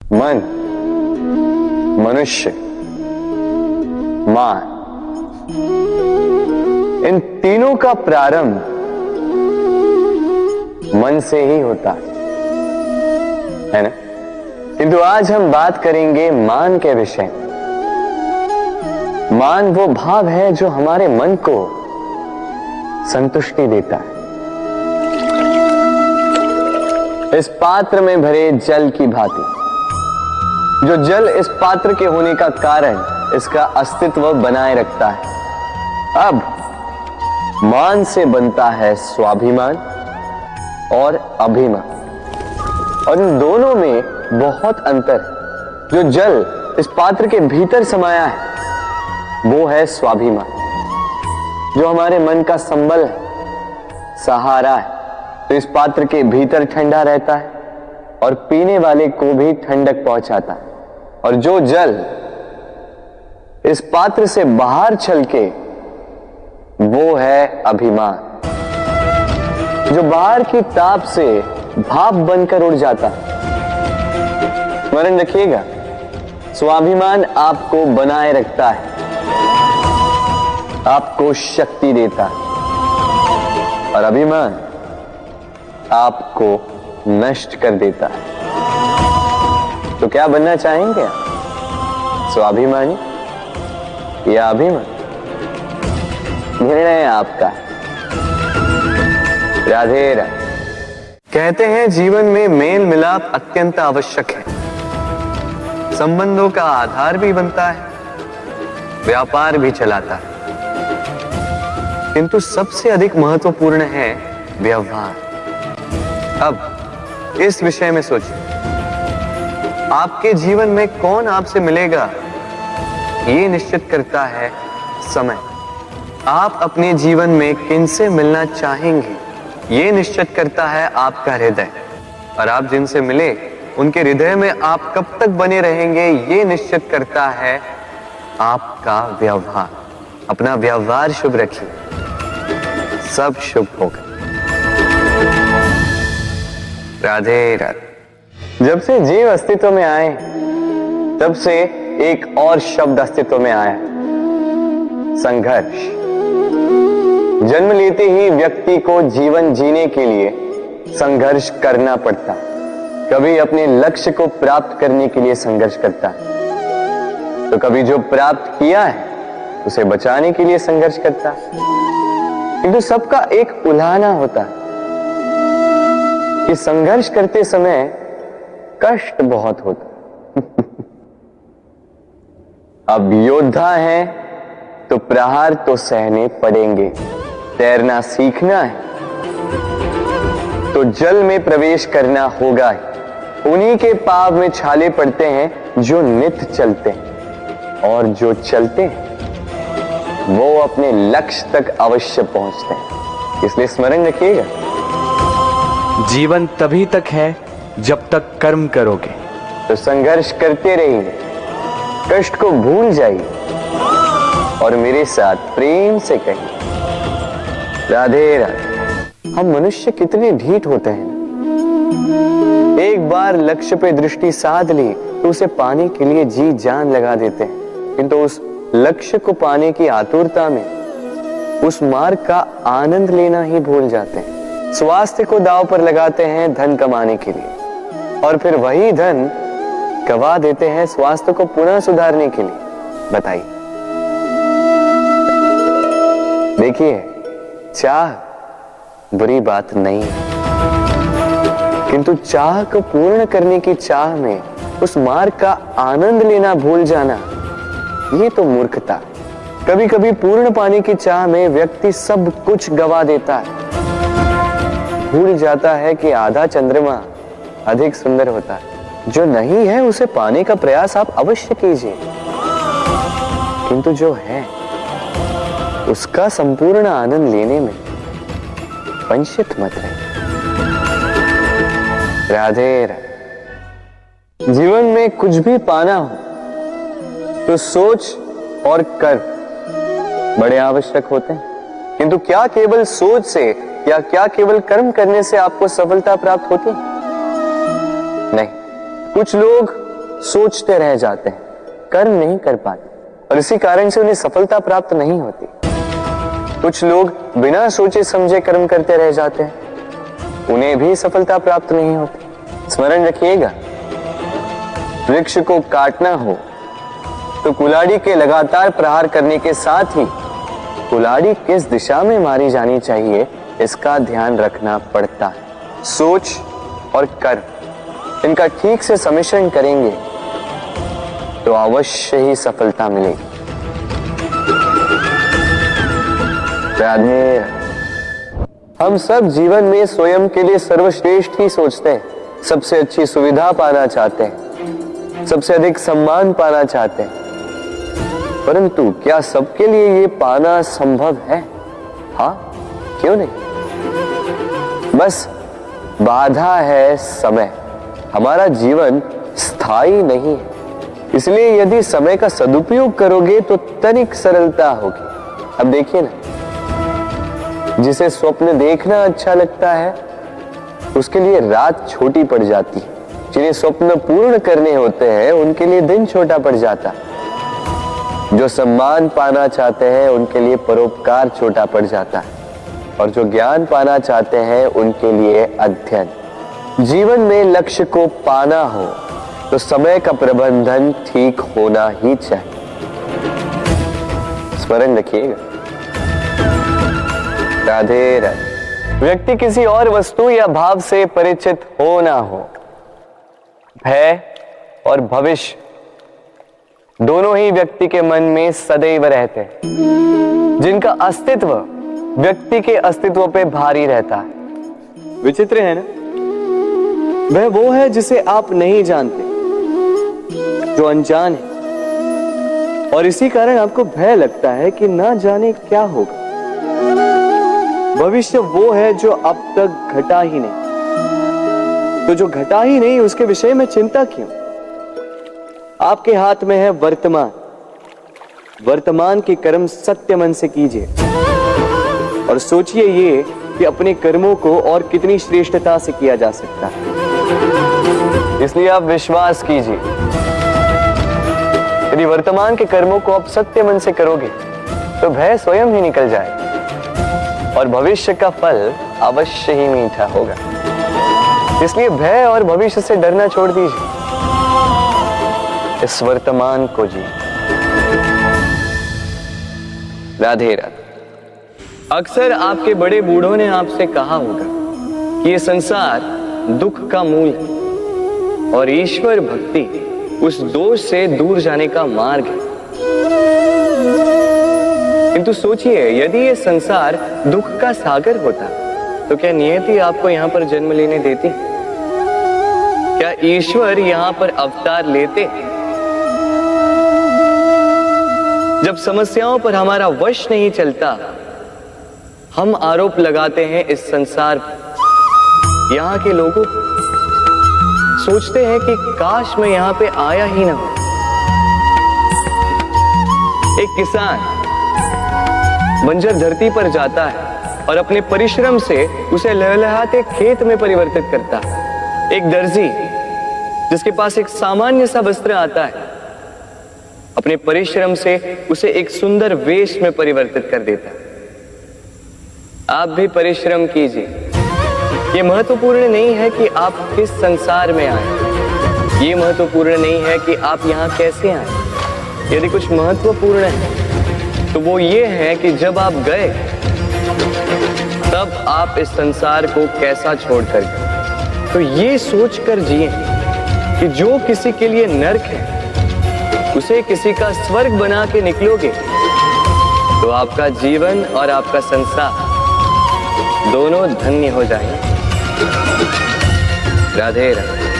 मन, मनुष्य, मान, इन तीनों का प्रारंभ मन से ही होता है ना। किंतु आज हम बात करेंगे मान के विषय में। मान वो भाव है जो हमारे मन को संतुष्टि देता है। इस पात्र में भरे जल की भांति, जो जल इस पात्र के होने का कारण इसका अस्तित्व बनाए रखता है। अब मान से बनता है स्वाभिमान और अभिमान, और इन दोनों में बहुत अंतर है। जो जल इस पात्र के भीतर समाया है वो है स्वाभिमान, जो हमारे मन का संबल है, सहारा है। तो इस पात्र के भीतर ठंडा रहता है और पीने वाले को भी ठंडक पहुंचाता है। और जो जल इस पात्र से बाहर छलके वो है अभिमान, जो बाहर की ताप से भाप बनकर उड़ जाता है। स्मरण रखिएगा, स्वाभिमान आपको बनाए रखता है, आपको शक्ति देता है, और अभिमान आपको नष्ट कर देता है। तो क्या बनना चाहेंगे आप, स्वाभिमानी या अभिमानी? निर्णय है आपका। राधे राधे। कहते हैं जीवन में मेल मिलाप अत्यंत आवश्यक है, संबंधों का आधार भी बनता है, व्यापार भी चलाता है, किंतु सबसे अधिक महत्वपूर्ण है व्यवहार। अब इस विषय में सोचिए, आपके जीवन में कौन आपसे मिलेगा ये निश्चित करता है समय। आप अपने जीवन में किनसे मिलना चाहेंगे ये निश्चित करता है आपका हृदय, और आप जिनसे मिले उनके हृदय में आप कब तक बने रहेंगे ये निश्चित करता है आपका व्यवहार। अपना व्यवहार शुभ रखिए, सब शुभ होगा। राधे राधे। जब से जीव अस्तित्व में आए तब से एक और शब्द अस्तित्व में आया, संघर्ष। जन्म लेते ही व्यक्ति को जीवन जीने के लिए संघर्ष करना पड़ता। कभी अपने लक्ष्य को प्राप्त करने के लिए संघर्ष करता है, तो कभी जो प्राप्त किया है उसे बचाने के लिए संघर्ष करता है। किंतु सबका एक उल्हाना होता है कि संघर्ष करते समय कष्ट बहुत होता। अब योद्धा है तो प्रहार तो सहने पड़ेंगे। तैरना सीखना है तो जल में प्रवेश करना होगा ही। उन्हीं के पाव में छाले पड़ते हैं जो नित चलते हैं, और जो चलते हैं वो अपने लक्ष्य तक अवश्य पहुंचते हैं। इसलिए स्मरण रखिएगा, जीवन तभी तक है जब तक कर्म करोगे। तो संघर्ष करते रहिए, कष्ट को भूल जाइए और मेरे साथ प्रेम से कहिए राधे राधे। हम मनुष्य कितने ढीठ होते हैं। एक बार लक्ष्य पे दृष्टि साध ली तो उसे पाने के लिए जी जान लगा देते हैं, किंतु उस लक्ष्य को पाने की आतुरता में उस मार्ग का आनंद लेना ही भूल जाते हैं। स्वास्थ्य को दांव पर लगाते हैं धन कमाने के लिए, और फिर वही धन गवा देते हैं स्वास्थ्य को पुनः सुधारने के लिए। बताइए। देखिए, चाह बुरी बात नहीं है, किंतु चाह को पूर्ण करने की चाह में उस मार्ग का आनंद लेना भूल जाना, ये तो मूर्खता। कभी कभी पूर्ण पाने की चाह में व्यक्ति सब कुछ गवा देता है, भूल जाता है कि आधा चंद्रमा अधिक सुंदर होता है। जो नहीं है उसे पाने का प्रयास आप अवश्य कीजिए, किंतु जो है उसका संपूर्ण आनंद लेने में वंचित मत रहे। राधे राधे। जीवन में कुछ भी पाना हो तो सोच और कर्म बड़े आवश्यक होते हैं, किंतु क्या केवल सोच से या क्या केवल कर्म करने से आपको सफलता प्राप्त होती है? नहीं। कुछ लोग सोचते रह जाते हैं, कर्म नहीं कर पाते और इसी कारण से उन्हें सफलता प्राप्त नहीं होती। कुछ लोग बिना सोचे समझे कर्म करते रह जाते हैं, उन्हें भी सफलता प्राप्त नहीं होती। स्मरण रखिएगा, वृक्ष को काटना हो तो कुल्हाड़ी के लगातार प्रहार करने के साथ ही कुल्हाड़ी किस दिशा में मारी जानी चाहिए इसका ध्यान रखना पड़ता है। सोच और कर्म इनका ठीक से सम्मिश्रण करेंगे तो अवश्य ही सफलता मिलेगी। राधे। हम सब जीवन में स्वयं के लिए सर्वश्रेष्ठ ही सोचते हैं, सबसे अच्छी सुविधा पाना चाहते हैं, सबसे अधिक सम्मान पाना चाहते हैं, परंतु क्या सबके लिए ये पाना संभव है? हाँ, क्यों नहीं? बस बाधा है समय। हमारा जीवन स्थायी नहीं है, इसलिए यदि समय का सदुपयोग करोगे तो तनिक सरलता होगी। अब देखिए ना, जिसे स्वप्न देखना अच्छा लगता है उसके लिए रात छोटी पड़ जाती है, जिन्हें स्वप्न पूर्ण करने होते हैं उनके लिए दिन छोटा पड़ जाता है, जो सम्मान पाना चाहते हैं उनके लिए परोपकार छोटा पड़ जाता है और जो ज्ञान पाना चाहते हैं उनके लिए अध्ययन। जीवन में लक्ष्य को पाना हो तो समय का प्रबंधन ठीक होना ही चाहिए। स्मरण रखिएगा। राधे राधे। व्यक्ति किसी और वस्तु या भाव से परिचित हो ना हो, भय और भविष्य दोनों ही व्यक्ति के मन में सदैव रहते हैं, जिनका अस्तित्व व्यक्ति के अस्तित्व पे भारी रहता है। विचित्र है ना? वह वो है जिसे आप नहीं जानते, जो अनजान है, और इसी कारण आपको भय लगता है कि ना जाने क्या होगा। भविष्य वो है जो अब तक घटा ही नहीं, तो जो घटा ही नहीं उसके विषय में चिंता क्यों? आपके हाथ में है वर्तमान। वर्तमान के कर्म सत्य मन से कीजिए और सोचिए ये कि अपने कर्मों को और कितनी श्रेष्ठता से किया जा सकता है। इसलिए आप विश्वास कीजिए, यदि वर्तमान के कर्मों को आप सत्य मन से करोगे तो भय स्वयं ही निकल जाएगा और भविष्य का फल अवश्य ही मीठा होगा। इसलिए भय और भविष्य से डरना छोड़ दीजिए, इस वर्तमान को जी। राधे राधे। अक्सर आपके बड़े बूढ़ों ने आपसे कहा होगा कि ये संसार दुख का मूल है और ईश्वर भक्ति उस दोष से दूर जाने का मार्ग है। किंतु सोचिए, यदि ये संसार दुख का सागर होता तो क्या नियति आपको यहां पर जन्म लेने देती? क्या ईश्वर यहां पर अवतार लेते? जब समस्याओं पर हमारा वश नहीं चलता, हम आरोप लगाते हैं इस संसार पर। यहाँ के लोगों सोचते हैं कि काश मैं यहाँ पे आया ही ना हो। एक किसान बंजर धरती पर जाता है और अपने परिश्रम से उसे लहलहाते खेत में परिवर्तित करता है। एक दर्जी जिसके पास एक सामान्य सा वस्त्र आता है, अपने परिश्रम से उसे एक सुंदर वेश में परिवर्तित कर देता है। आप भी परिश्रम कीजिए। ये महत्वपूर्ण नहीं है कि आप किस संसार में आए, ये महत्वपूर्ण नहीं है कि आप यहाँ कैसे आए। यदि कुछ महत्वपूर्ण है तो वो ये है कि जब आप गए तब आप इस संसार को कैसा छोड़कर गए। तो ये सोचकर जिए कि जो किसी के लिए नरक है उसे किसी का स्वर्ग बना के निकलोगे तो आपका जीवन और आपका संसार दोनों धन्य हो जाएंगे। राधे राधे।